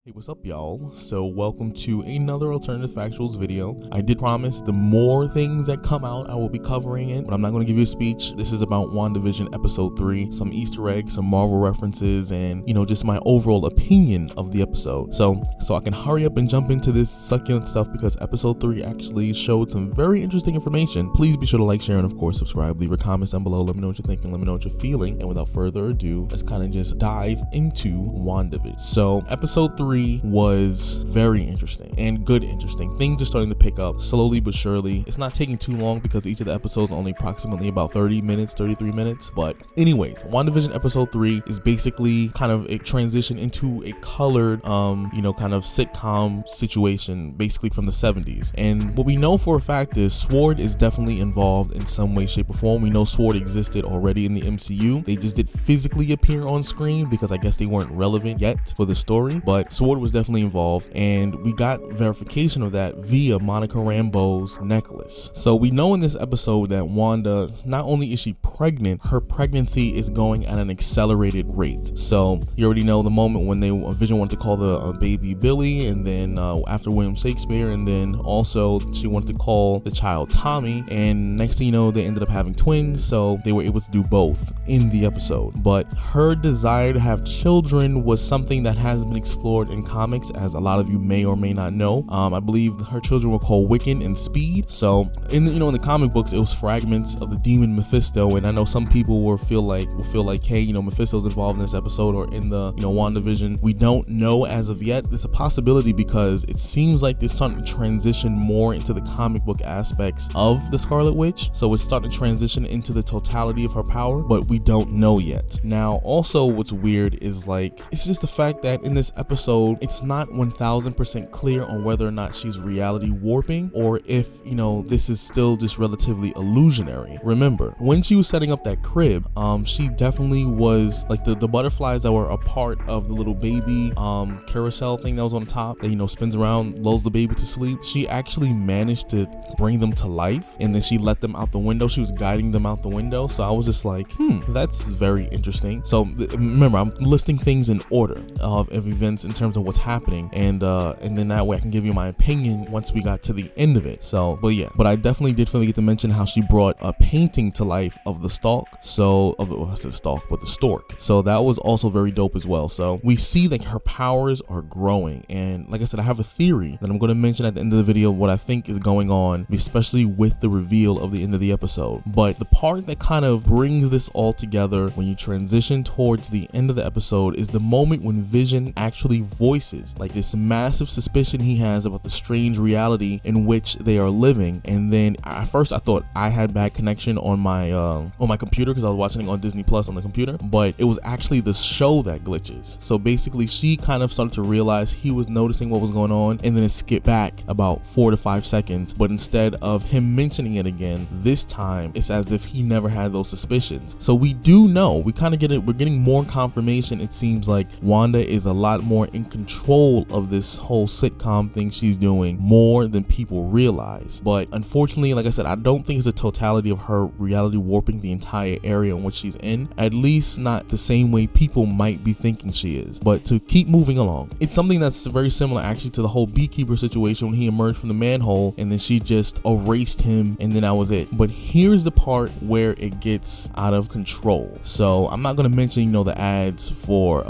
Hey, what's up, y'all? So welcome to another alternative factuals video. I did promise the more things that come out, I will be covering it, but I'm not going to give you a speech. This is about WandaVision episode 3, some Easter eggs, some Marvel references, and just my overall opinion of the episode. So I can hurry up and jump into this succulent stuff because episode 3 actually showed some very interesting information. Please be sure to like, share, and of course subscribe. Leave your comments down below. Let me know what you're thinking. Let me know what you're feeling. And without further ado, let's kind of just dive into WandaVision. So episode 3 was very interesting and good interesting. Things are starting to pick up slowly but surely. It's not taking too long because each of the episodes are only approximately about 30 minutes, 33 minutes. But anyways, WandaVision episode 3 is basically kind of a transition into a colored, kind of sitcom situation, basically from the 70s. And what we know for a fact is SWORD is definitely involved in some way, shape, or form. We know SWORD existed already in the MCU. They just did physically appear on screen because I guess they weren't relevant yet for the story, but SWORD was definitely involved, and we got verification of that via Monica Rambeau's necklace. So we know in this episode that Wanda, not only is she pregnant, her pregnancy is going at an accelerated rate. So you already know the moment when Vision wanted to call the baby Billy, and then after William Shakespeare, and then also she wanted to call the child Tommy, and next thing you know, they ended up having twins, so they were able to do both in the episode. But her desire to have children was something that has been explored in comics, as a lot of you may or may not know. I believe her children were called Wiccan and Speed. So in the comic books, it was fragments of the demon Mephisto, and I know some people will feel like, hey, Mephisto's involved in this episode or in the WandaVision. We don't know as of yet. It's a possibility because it seems like they're starting to transition more into the comic book aspects of the Scarlet Witch. So it's starting to transition into the totality of her power, but we don't know yet. Now, also what's weird is it's just the fact that in this episode, it's not 1000% clear on whether or not she's reality warping or if, this is still just relatively illusionary. Remember, when she was setting up that crib, she definitely was like the butterflies that were a part of the little baby carousel thing that was on top that, spins around, lulls the baby to sleep. She actually managed to bring them to life, and then she let them out the window. She was guiding them out the window. So I was just like, that's very interesting. So remember, I'm listing things in order of events in terms of what's happening, and then that way I can give you my opinion once we got to the end of it. So, but I definitely did forget to mention how she brought a painting to life of the stalk. So I said stalk, but the stork. So that was also very dope as well. So we see that her powers are growing, and like I said, I have a theory that I'm going to mention at the end of the video what I think is going on, especially with the reveal of the end of the episode. But the part that kind of brings this all together when you transition towards the end of the episode is the moment when Vision actually voices this massive suspicion he has about the strange reality in which they are living. And then at first I thought I had bad connection on my computer because I was watching it on Disney Plus on the computer, but it was actually the show that glitches. So basically she kind of started to realize he was noticing what was going on, and then it skipped back about 4 to 5 seconds, but instead of him mentioning it again, this time it's as if he never had those suspicions. So we do know, we kind of get it, we're getting more confirmation. It seems like Wanda is a lot more in control of this whole sitcom thing she's doing more than people realize. But unfortunately, like I said, I don't think it's a totality of her reality warping the entire area in which she's in, at least not the same way people might be thinking she is. But to keep moving along, it's something that's very similar actually to the whole beekeeper situation when he emerged from the manhole and then she just erased him and then that was it. But here's the part where it gets out of control. So I'm not going to mention the ads for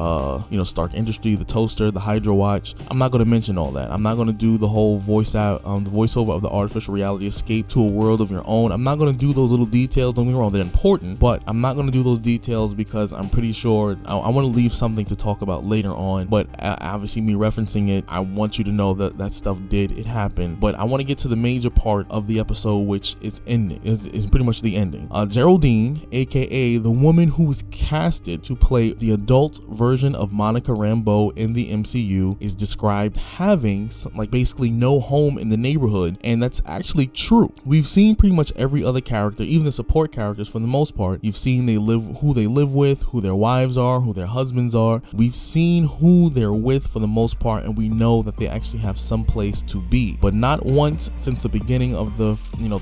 Stark Industry, the toaster, the Hydro Watch. I'm not going to mention all that. I'm not going to do the whole the voiceover of the artificial reality escape to a world of your own. I'm not going to do those little details. Don't get me wrong, they're important, but I'm not going to do those details because I'm pretty sure I want to leave something to talk about later on. But obviously me referencing it, I want you to know that stuff it happened. But I want to get to the major part of the episode, which is ending, is pretty much the ending. Geraldine, aka the woman who was casted to play the adult version of Monica Rambeau in the MCU, is described having basically no home in the neighborhood, and that's actually true. We've seen pretty much every other character, even the support characters for the most part. You've seen who they live with, who their wives are, who their husbands are. We've seen who they're with for the most part, and we know that they actually have some place to be. But not once since the beginning of the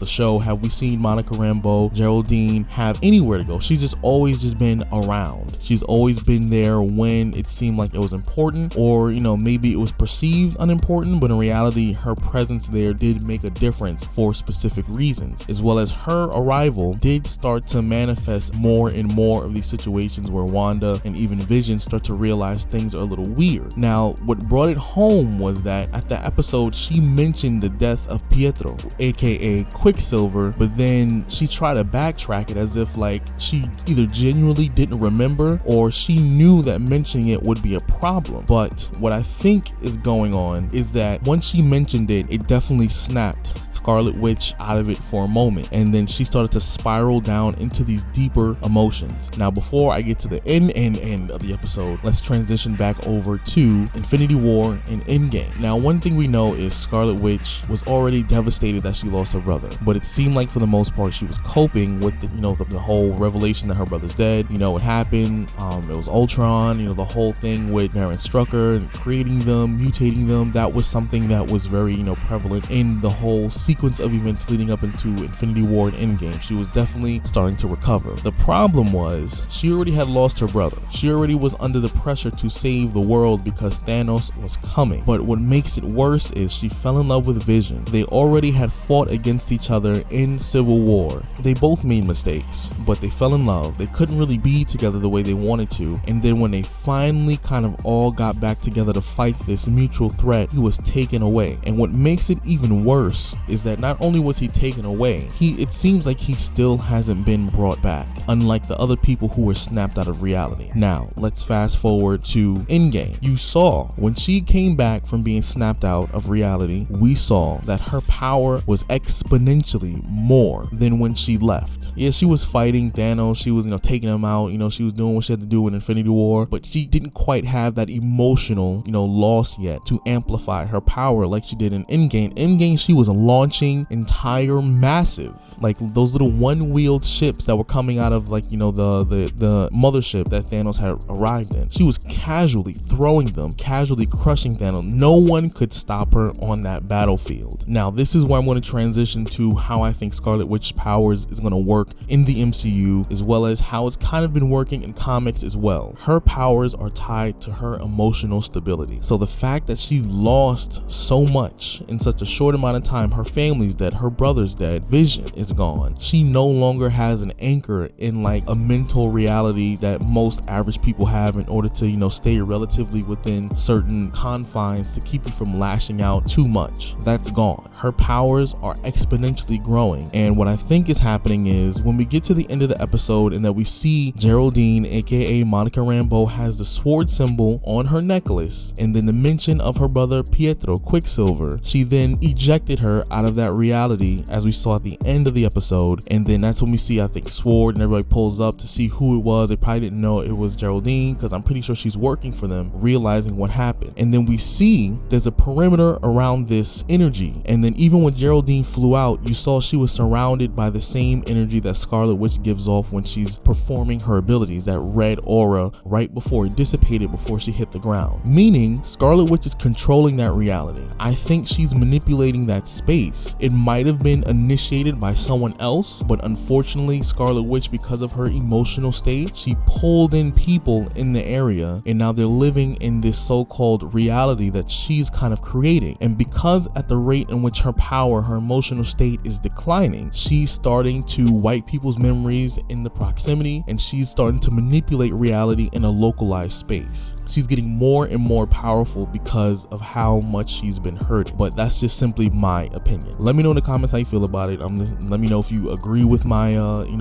show have we seen Monica Rambeau, Geraldine, have anywhere to go. She's just always been around. She's always been there when it seemed like it was important, or maybe it was perceived unimportant, but in reality her presence there did make a difference for specific reasons, as well as her arrival did start to manifest more and more of these situations where Wanda and even Vision start to realize things are a little weird. Now, what brought it home was that at the episode she mentioned the death of Pietro, aka Quicksilver, but then she tried to backtrack it as if like she either genuinely didn't remember or she knew that mentioning it would be a problem. But what I think is going on is that once she mentioned it, it definitely snapped Scarlet Witch out of it for a moment, and then she started to spiral down into these deeper emotions. Now, before I get to the end of the episode, let's transition back over to Infinity War and Endgame. Now, one thing we know is Scarlet Witch was already devastated that she lost her brother, but it seemed like for the most part she was coping with the whole revelation that her brother's dead. What happened, it was Ultron, the whole thing with Baron Strucker and creating them, mutating them. That was something that was very prevalent in the whole sequence of events leading up into Infinity War and Endgame. She was definitely starting to recover. The problem was she already had lost her brother. She already was under the pressure to save the world because Thanos was coming. But what makes it worse is she fell in love with Vision. They already had fought against each other in Civil War. They both made mistakes, but they fell in love. They couldn't really be together the way they wanted to, and then when they finally kind of all got back together to fight this mutual threat, he was taken away. And what makes it even worse is that not only was he taken away, it seems like he still hasn't been brought back, unlike the other people who were snapped out of reality. Now, let's fast forward to Endgame. You saw when she came back from being snapped out of reality, we saw that her power was exponentially more than when she left. Yeah, she was fighting Thanos, she was taking him out, she was doing what she had to do in Infinity War, but she didn't quite have that emotional loss yet to amplify her power like she did in Endgame. Endgame, she was launching entire massive, like those little one-wheeled ships that were coming out of the mothership that Thanos had arrived in. She was casually throwing them, casually crushing Thanos. No one could stop her on that battlefield. Now, this is where I'm going to transition to how I think Scarlet Witch's powers is going to work in the MCU, as well as how it's kind of been working in comics as well. Her powers are tied to her emotional stability. So the fact that she lost so much in such a short amount of time, her family's dead, her brother's dead, Vision is gone. She no longer has an anchor in like a mental reality that most average people have in order to stay relatively within certain confines to keep you from lashing out too much. That's gone. Her powers are exponentially growing, and what I think is happening is when we get to the end of the episode and that we see Geraldine, aka Monica Rambeau, has the sword symbol on her necklace, and then the mention of her brother Pietro, Quicksilver, she then ejected her out of that reality as we saw at the end of the episode. And then that's when we see, I think, Sword, and everybody pulls up to see who it was. They probably didn't know it was Geraldine because I'm pretty sure she's working for them, realizing what happened. And then we see there's a perimeter around this energy, and then even when Geraldine flew out, you saw she was surrounded by the same energy that Scarlet Witch gives off when she's performing her abilities, that red aura right before it dissipated before she hit the ground, meaning Scarlet Witch is controlling that reality. I think she's manipulating that space. It might have been initiated by someone else, but unfortunately Scarlet Witch, because of her emotional state, she pulled in people in the area, and now they're living in this so-called reality that she's kind of creating. And because at the rate in which her power, her emotional state is declining, she's starting to wipe people's memories in the proximity, and she's starting to manipulate reality in a localized space. She's getting more and more powerful because of how much she's been hurting. But that's just simply my opinion. Let me know in the comments how you feel about it. Let me know if you agree with my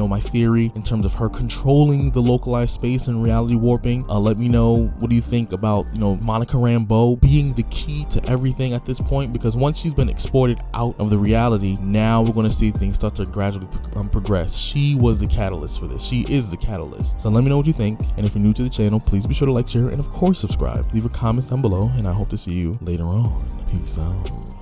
my theory in terms of her controlling the localized space and reality warping. Let me know, what do you think about Monica Rambeau being the key to everything at this point, because once she's been exported out of the reality, now we're going to see things start to gradually progress. She was the catalyst for this. She is the catalyst. So let me know what you think, and if you're new to the channel, please be sure to like, share, and of course subscribe. Leave your comments down below, and I hope to see you later on. Peace out.